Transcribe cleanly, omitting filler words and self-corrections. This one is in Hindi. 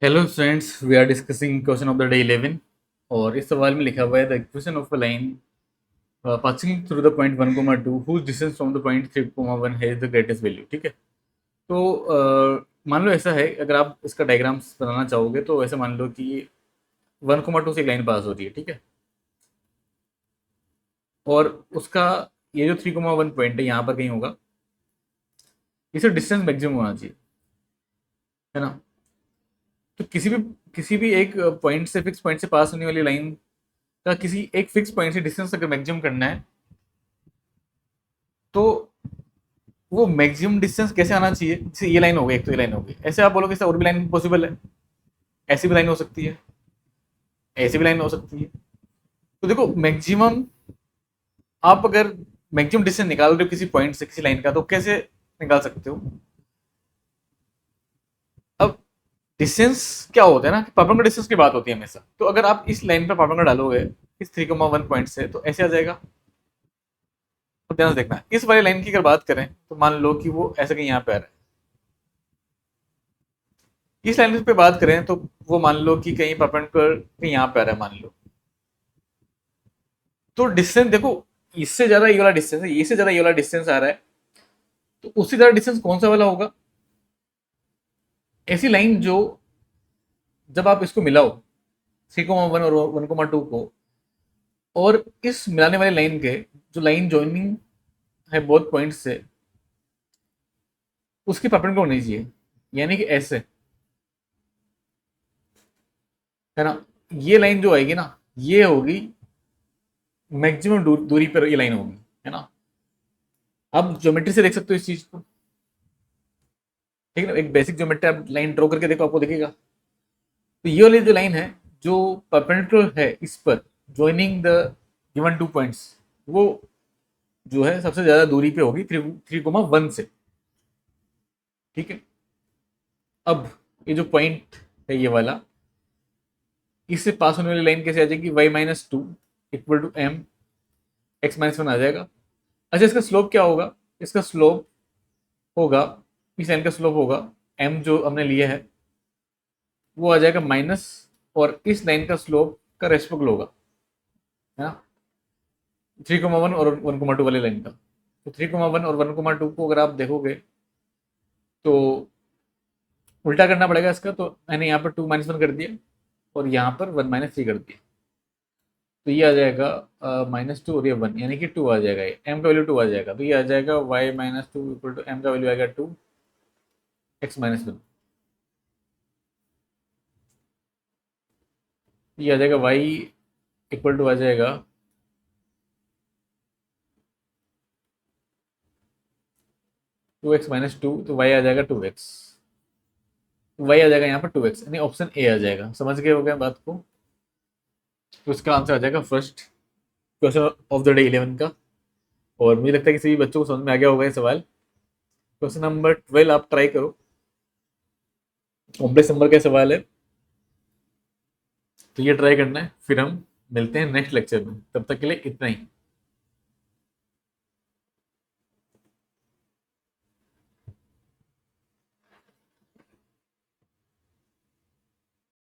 Hello students, we are discussing question of the day 11। और इस सवाल में लिखा हुआ है the equation of a line passing through the point 1, 2 whose distance from the point 3, 1 has the greatest value. ठीक है। तो मान लो ऐसा है, अगर आप इसका डायग्राम्स बनाना चाहोगे तो ऐसे मान लो कि 1, 2 से एक लाइन पास होती है। ठीक है। और उसका ये जो 3, 1 पॉइंट है यहाँ पर कहीं होगा, इसे डिस्टेंस मैक्सिमम होना चाहिए, है ना। तो किसी भी एक पॉइंट से, फिक्स पॉइंट से पास होने वाली लाइन का किसी एक फिक्स पॉइंट से डिस्टेंस अगर मैक्सिमम करना है तो वो मैक्सिमम डिस्टेंस कैसे आना चाहिए। जैसे ये लाइन हो गई, एक तो ये लाइन हो गई, ऐसे आप बोलोगे और भी लाइन पॉसिबल है। ऐसी भी लाइन हो सकती है, ऐसी भी लाइन हो सकती है। तो देखो मैक्सिमम, आप अगर मैक्सिमम डिस्टेंस निकाल रहे हो किसी पॉइंट से किसी लाइन का, तो कैसे निकाल सकते हो। अब डिस्टेंस क्या होता है ना, परपेंडिकुलर डिस्टेंस की बात होती है हमेशा। तो अगर आप इस लाइन पर परपेंडिकुलर डालोगे इस 3, 1 पॉइंट से, तो ऐसे आ जाएगा। तो ध्यान से देखना, इस वाली लाइन की अगर बात करें तो मान लो कि वो ऐसे कहीं यहाँ पे आ रहा है। इस लाइन पे बात करें तो वो मान लो कि कहीं परपेंडिकुलर कहीं यहाँ पे आ रहा है, मान लो। तो डिस्टेंस देखो, इससे ज्यादा ये वाला डिस्टेंस है, इससे ज्यादा ये वाला डिस्टेंस आ रहा है, तो उससे ज्यादा डिस्टेंस कौन सा वाला होगा। ऐसी लाइन जो, जब आप इसको मिलाओ 3, 1 और 1, 2 को, और इस मिलाने वाली लाइन के जो लाइन ज्वाइनिंग है बोथ पॉइंट से, उसकी परपेंडिकुलर होनी चाहिए। यानी कि ऐसे, है ना। ये लाइन जो आएगी ना, ये होगी मैक्सिमम दूरी पर ये लाइन होगी, है ना। आप ज्योमेट्री से देख सकते हो इस चीज को। ठीक है ना, एक बेसिक ज्योमेट्री आप लाइन ड्रॉ करके देखो, आपको दिखेगा। तो ये वाली जो लाइन है जो परपेंडिकुलर है इस पर, ज्वाइनिंग द गिवन 2 पॉइंट्स, वो जो है सबसे ज्यादा दूरी पे होगी 3, 3, 1 से। ठीक है। अब ये जो पॉइंट है ये वाला, इससे पास होने वाली लाइन कैसे आ जाएगी, y-2 equal to m x-1 आ जाएगा। अच्छा, इसका स्लोप क्या होगा। इसका स्लोप होगा, इस लाइन का स्लोप होगा m जो हमने लिया है, वो आ जाएगा माइनस, और इस लाइन का स्लोप का रेसिप्रोकल होगा, है ना। 3, 1 और 1, 2 वाले लाइन का। तो 3, 1 और 1, 2 को अगर आप देखोगे तो उल्टा करना पड़ेगा इसका। तो मैंने यहाँ पर 2-1 कर दिया और यहाँ पर 1-3 कर दिया। तो ये आ जाएगा -2 और ये 1, यानी कि 2 आ जाएगा। ये m का वैल्यू 2 आ जाएगा, तो ये आ जाएगा y-2 इक्वल टू m का वैल्यू आएगा 2 x-1। ये आ जाएगा y इक्वल टू आ जाएगा 2x-2, तो y आ जाएगा 2x। y आ जाएगा यहाँ पर 2x, यानी ऑप्शन ए आ जाएगा। समझ गए हो गया बात को। तो इसका आंसर आ जाएगा first question of the day 11 का। और मुझे लगता है कि सभी बच्चों को समझ में आ गया होगा ये सवाल। क्वेश्चन नंबर 12 आप ट्राई करो, कॉम्प्लेक्स नंबर का सवाल है, तो ये ट्राई करना है। फिर हम मिलते हैं नेक्स्ट लेक्चर में, तब तक के लिए इतना ही।